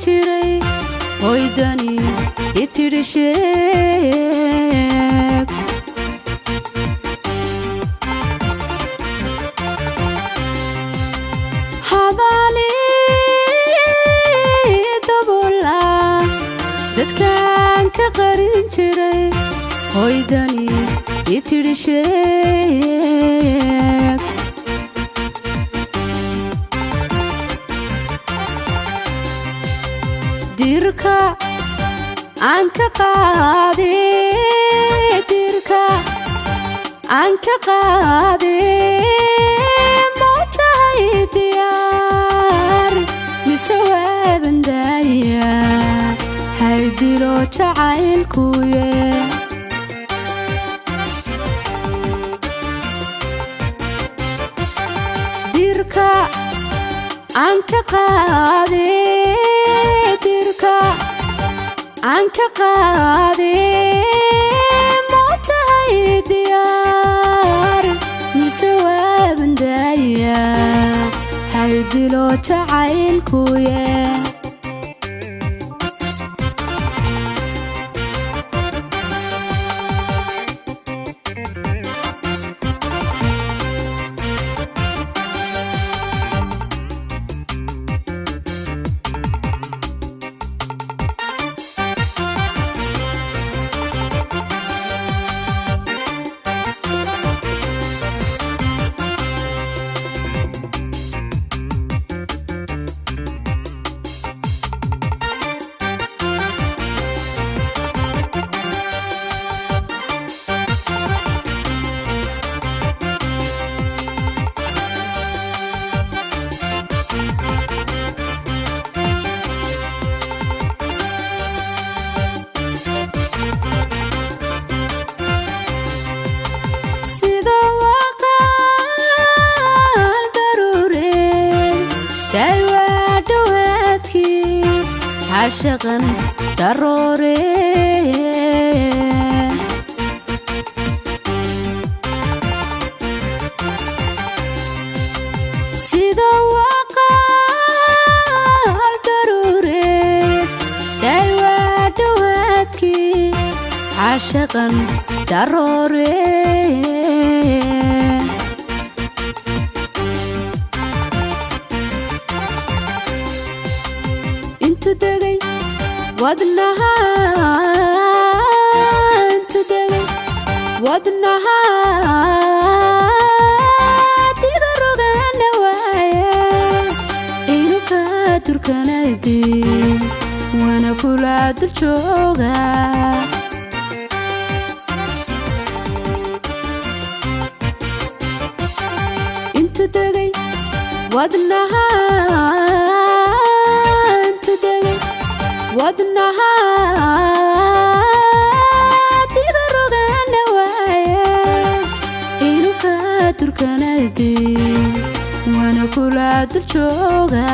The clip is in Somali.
jiray hoydani itirisheeg habali dabola dadkan ka qarin jiray hoydani itirisheeg dirka anka qaade dirka anka qaade motahay diyar misawaban daya haydilo jacaylkuye dirka anka qaade anka qaade motahay diyar misawaban daya haydilo jacaylkuye عاشقاً ضروري سيدا وقال ضروري دايوا دواتكي عاشقاً ضروري انتو دقي ودنها انتو دقي ودنها تقدروا نوايا إنو كاتر كنادي وانا كلا درجوغا انتو دقي ودنها ودنها تقدروا نوايا إنو كاتر كنادي وانا كلا درجوغا